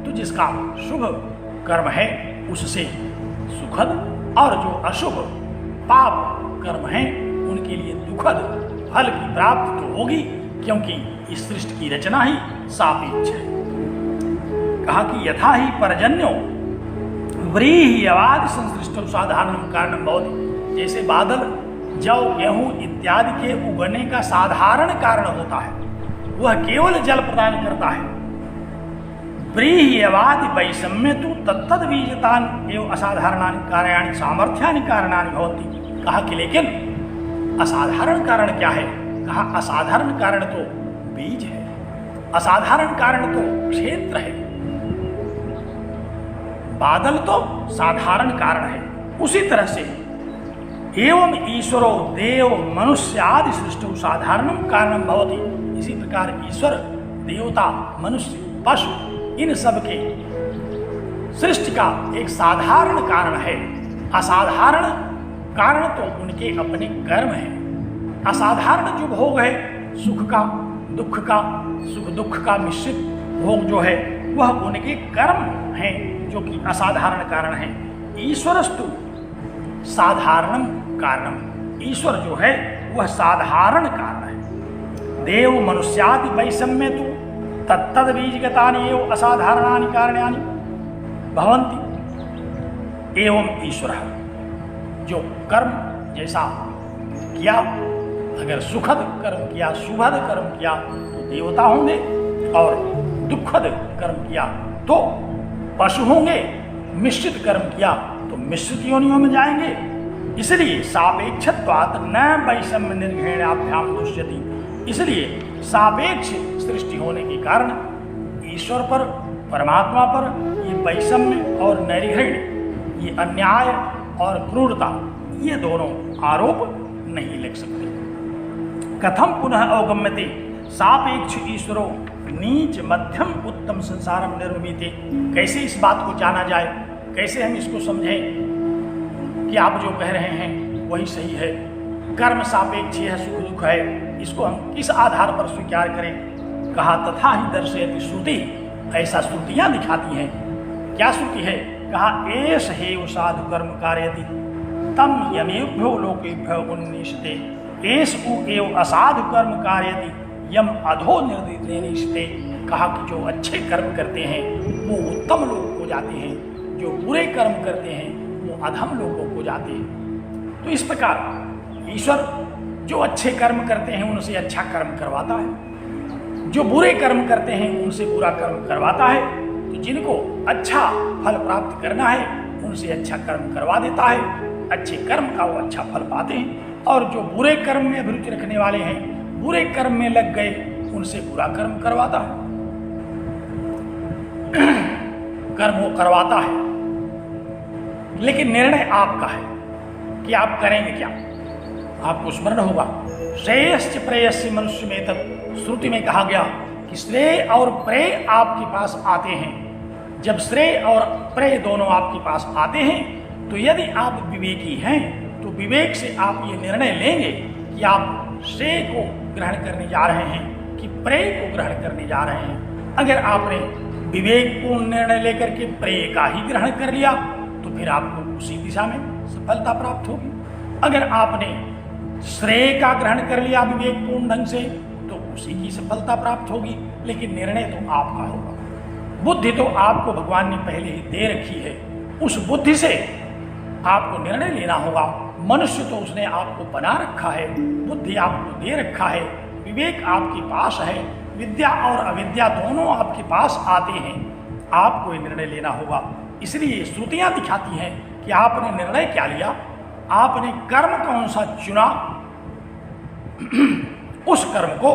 तो जिसका शुभ कर्म है उससे सुखद, और जो अशुभ पाप कर्म है उनके लिए दुखद फल की प्राप्ति तो होगी, क्योंकि इस सृष्टि की रचना ही सापेक्ष है। कहा कि यथा ही पर्जन्यो व्रीहि अवादि संसृष्टो साधारणम कारणम भवति, जैसे बादल जौ गेहूं इत्यादि के उगने का साधारण कारण होता है, वह केवल जल प्रदान करता है, ब्रीह्यवादि वैषम्य तु तत्तद बीजतान एवं असाधारणानि कार्याणि सामर्थ्यानि कारणानि भवन्ति। कहा कि लेकिन असाधारण कारण क्या है? कहा असाधारण कारण तो बीज है, असाधारण कारण तो क्षेत्र है, बादल तो साधारण कारण है। उसी तरह से एवं ईश्वरो देव मनुष्य आदि सृष्टि साधारणम कारणम भवति। इसी प्रकार ईश्वर, देवता, मनुष्य, पशु, इन सब के सृष्टि का एक साधारण कारण है। असाधारण कारण तो उनके अपने कर्म है। असाधारण जो भोग है, सुख का, दुख का, सुख दुख का मिश्रित भोग जो है, वह उनके कर्म हैं जो कि असाधारण कारण है। ईश्वरस्तु साधारणम कारणम, ईश्वर जो है वह साधारण कारण है। देव मनुष्यादि वैषम्य तु तत्तद बीजगतानि एवं असाधारणानि कारणानि भवन्ति। एवं ईश्वर जो कर्म जैसा किया, अगर सुखद कर्म किया, शुभद कर्म किया तो देवता होंगे, और दुखद कर्म किया तो पशु होंगे, मिश्रित कर्म किया तो मिश्रित योनियों में जाएंगे। इसलिए सापेक्षत्वात् न वैषम्य निर्घृणाभ्याम दुष्यति। इसलिए सापेक्ष सृष्टि होने के कारण ईश्वर पर, परमात्मा पर ये वैषम्य और नैर्घृण्य, ये अन्याय और क्रूरता, ये दोनों आरोप नहीं लग सकते। कथम पुनः अवगम्यते सापेक्ष ईश्वरो नीच मध्यम उत्तम संसारम निर्मिते। कैसे इस बात को जाना जाए, कैसे हम इसको समझें कि आप जो कह रहे हैं वही सही है, कर्म सापेक्ष है, सुख दुख है, इसको हम किस आधार पर स्वीकार करें? कहा तथा ही दर्शयति श्रुति, ऐसा श्रुतियां दिखाती हैं। क्या श्रुति है? कहा एष हेव साधु कर्म कारयति तम यमेभ्यो लोकेभ्यो उन्निष्टे एष उ एव असाधु कर्म कारयति यम अधो निर्दिष्टे। कहा कि जो अच्छे कर्म करते हैं वो उत्तम लोक को जाते हैं, जो बुरे कर्म करते हैं वो अधम लोकों को जाते हैं। तो इस प्रकार ईश्वर जो अच्छे कर्म करते हैं उनसे अच्छा कर्म करवाता है, जो बुरे कर्म करते हैं उनसे बुरा कर्म करवाता है। तो जिनको अच्छा फल प्राप्त करना है उनसे अच्छा कर्म करवा देता है, अच्छे कर्म का वो अच्छा फल पाते हैं। और जो बुरे कर्म में अभिरुचि रखने वाले हैं, बुरे कर्म में लग गए, उनसे बुरा कर्म करवाता है। कर्म वो करवाता है, लेकिन निर्णय आपका है कि आप करेंगे क्या। आपको स्मरण होगा श्रेयश्च प्रेयस्य मनुष्य में तक श्रुति में कहा गया कि श्रेय और प्रेय आपके पास आते हैं। जब श्रेय और प्रेय दोनों आपके पास आते हैं तो यदि आप विवेकी हैं तो विवेक से आप ये निर्णय लेंगे कि आप श्रेय को ग्रहण करने जा रहे हैं कि प्रेय को ग्रहण करने जा रहे हैं। अगर आपने विवेकपूर्ण निर्णय लेकर के प्रेय का ही ग्रहण कर लिया तो फिर आपको उसी दिशा में सफलता प्राप्त होगी। अगर आपने श्रेय का ग्रहण कर लिया विवेकपूर्ण ढंग से तो उसी की सफलता प्राप्त होगी, लेकिन निर्णय तो आपका होगा। बुद्धि तो आपको भगवान ने पहले ही दे रखी है, उस बुद्धि से आपको निर्णय लेना होगा। मनुष्य तो उसने आपको बना रखा है, बुद्धि आपको दे रखा है, विवेक आपके पास है, विद्या और अविद्या दोनों आपके पास आते हैं। आपको निर्णय लेना होगा। इसलिए श्रुतियां दिखाती हैं कि आपने निर्णय क्या लिया, आपने कर्म कौन सा चुना, उस कर्म को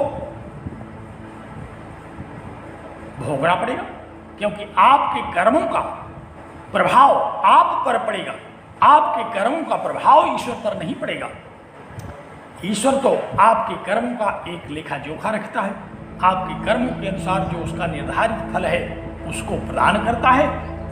भोगना पड़ेगा, क्योंकि आपके कर्मों का प्रभाव आप पर पड़ेगा। आपके कर्मों का प्रभाव ईश्वर पर नहीं पड़ेगा। ईश्वर तो आपके कर्मों का एक लेखा जोखा रखता है, आपके कर्मों के अनुसार जो उसका निर्धारित फल है उसको प्रदान करता है।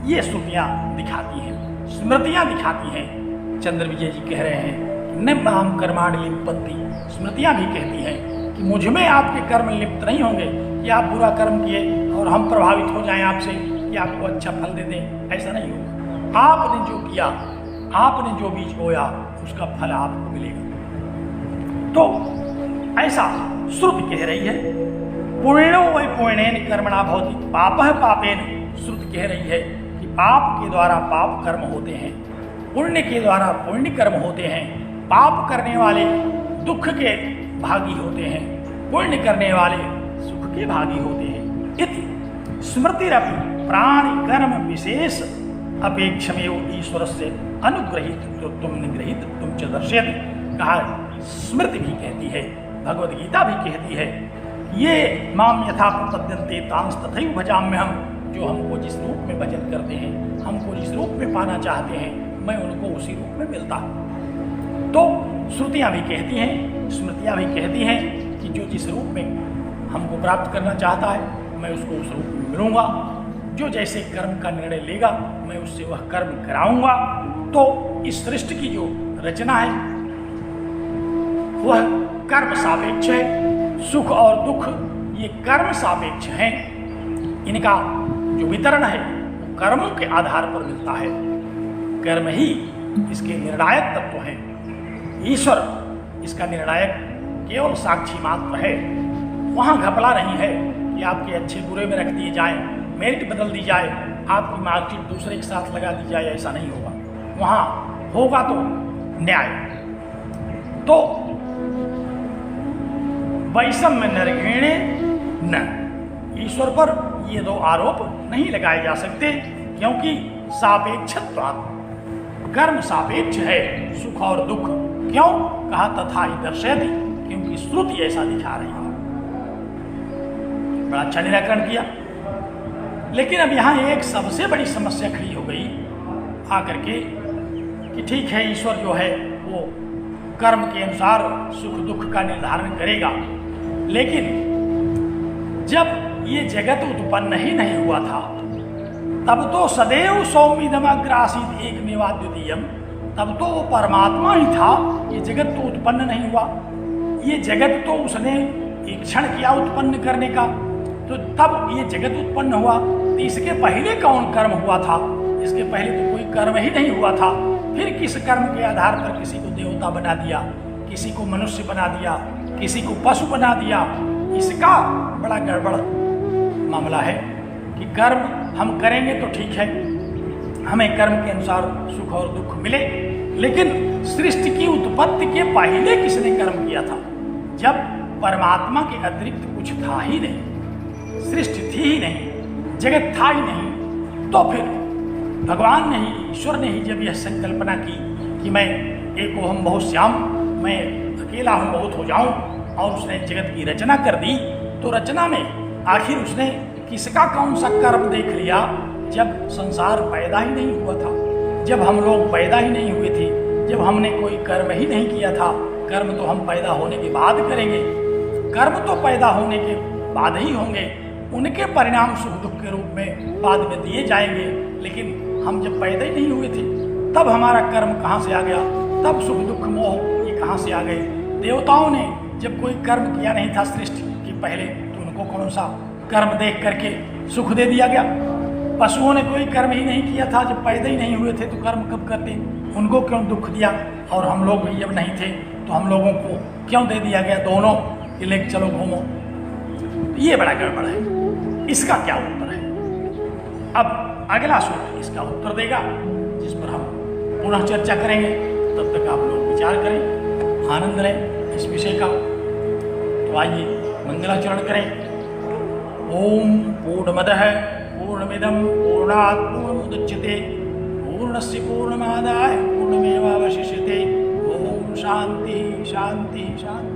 ये श्रुतियां दिखाती हैं, स्मृतियां दिखाती हैं। चंद्र विजय जी कह रहे हैं न माम कर्माणि लिप्यन्ति। स्मृतियां भी कहती हैं कि मुझ में आपके कर्म लिप्त नहीं होंगे कि आप बुरा कर्म किए और हम प्रभावित हो जाएं आपसे कि आपको अच्छा फल दे दें, ऐसा नहीं होगा। आपने जो किया, आपने जो बीज बोया उसका फल आपको मिलेगा। तो ऐसा श्रुति कह रही है। पुण्यो वै पुण्येन कर्मणा भवति पापः पापेन। श्रुति कह रही है कि पाप के द्वारा पाप कर्म होते हैं, पुण्य के द्वारा पुण्य कर्म होते हैं। पाप करने वाले दुख के भागी होते हैं, पुण्य करने वाले सुख के भागी होते हैं। इति स्मृतिरपि प्राणि कर्म विशेष अपेक्षमेव ईश्वर से अनुग्रहित तो तुम निग्रहित तुम च दर्शयति। कहा स्मृति भी कहती है, भगवद गीता भी कहती है, ये माम यथा प्रपद्यन्ते तांस तथैव भजाम्यहम्, जो हमको जिस रूप में भजन करते हैं, हमको जिस रूप में पाना चाहते हैं, मैं उनको उसी रूप में मिलता। तो श्रुतियाँ भी कहती हैं, स्मृतियाँ भी कहती हैं कि जो जिस रूप में हमको प्राप्त करना चाहता है, मैं उसको उस रूप में मिलूंगा। जो जैसे कर्म का निर्णय लेगा, मैं उससे वह कर्म कराऊंगा। तो इस सृष्टि की जो रचना है वह कर्म सापेक्ष है। सुख और दुख ये कर्म सापेक्ष हैं। इनका जो वितरण है वो कर्मों के आधार पर मिलता है। कर्म ही इसके निर्णायक तत्व हैं। ईश्वर इसका निर्णायक केवल साक्षी मात्र है। वहाँ घपला नहीं है कि आपके अच्छे बुरे में रख दिए जाएं, मेरिट बदल दी जाए, आपकी मार्कशीट दूसरे के साथ लगा दी जाए, ऐसा नहीं होगा। वहाँ होगा तो न्याय। तो वैषम्य नरघेणे न, ईश्वर पर ये दो आरोप नहीं लगाए जा सकते, क्योंकि सापेक्षत्वात्, कर्म सापेक्ष है, सुख और दुख। क्यों कहा तथा ही दर्शयति, क्योंकि श्रुति ऐसा दिखा रही है। बड़ा अच्छा निराकरण किया। लेकिन अब यहाँ एक सबसे बड़ी समस्या खड़ी हो गई आकर के कि ठीक है, ईश्वर जो है वो कर्म के अनुसार सुख दुख का निर्धारण करेगा, लेकिन जब ये जगत उत्पन्न ही नहीं हुआ था तब तो सदैव सौम्यदमग्रासीत एकमेवाद्वितीयम्, तब तो वो परमात्मा ही था। ये जगत तो उत्पन्न नहीं हुआ। ये जगत तो उसने इच्छण किया उत्पन्न करने का, तो तब ये जगत उत्पन्न हुआ। तो इसके पहले कौन कर्म हुआ था? इसके पहले तो कोई कर्म ही नहीं हुआ था। फिर किस कर्म के आधार पर किसी को देवता बना दिया, किसी को मनुष्य बना दिया, किसी को पशु बना दिया? इसका बड़ा गड़बड़ मामला है कि कर्म हम करेंगे तो ठीक है, हमें कर्म के अनुसार सुख और दुख मिले, लेकिन सृष्टि की उत्पत्ति के पहले किसने कर्म किया था? जब परमात्मा के अतिरिक्त कुछ था ही नहीं, सृष्टि थी ही नहीं, जगत था ही नहीं, तो फिर भगवान ने ही, ईश्वर ने ही जब यह संकल्पना की कि मैं एक हम बहुत श्याम, मैं अकेला हूँ बहुत हो जाऊं, और उसने जगत की रचना कर दी, तो रचना में आखिर उसने किसका कौन सा कर्म देख लिया? जब संसार पैदा ही नहीं हुआ था, जब हम लोग पैदा ही नहीं हुए थे, जब हमने कोई कर्म ही नहीं किया था। कर्म तो हम पैदा होने के बाद करेंगे, कर्म तो पैदा होने के बाद ही होंगे, उनके परिणाम सुख दुख के रूप में बाद में दिए जाएंगे। लेकिन हम जब पैदा ही नहीं हुए थे तब हमारा कर्म कहाँ से आ गया? तब सुख दुख मोह ये कहाँ से आ गए? देवताओं ने जब कोई कर्म किया नहीं था सृष्टि के पहले, तो उनको कौन सा कर्म देख करके सुख दे दिया गया? पशुओं ने कोई कर्म ही नहीं किया था, जब पैदा ही नहीं हुए थे तो कर्म कब करते? उनको क्यों दुख दिया? और हम लोग भी जब नहीं थे तो हम लोगों को क्यों दे दिया गया दोनों कि लेके चलो घूमो? ये बड़ा गड़बड़ है। इसका क्या उत्तर है? अब अगला सूत्र इसका उत्तर देगा, जिस पर हम पुनः चर्चा करेंगे। तब तक आप लोग विचार करें, आनंद लें इस विषय का। तो आइए मंगलाचरण करें। ओम पूर्णमदः पूर्णमिदं पूर्णात् पूर्णमुदच्यते पूर्णस्य पूर्णमादाय पूर्णमेवावशिष्यते। ओम शांति शांति शांति।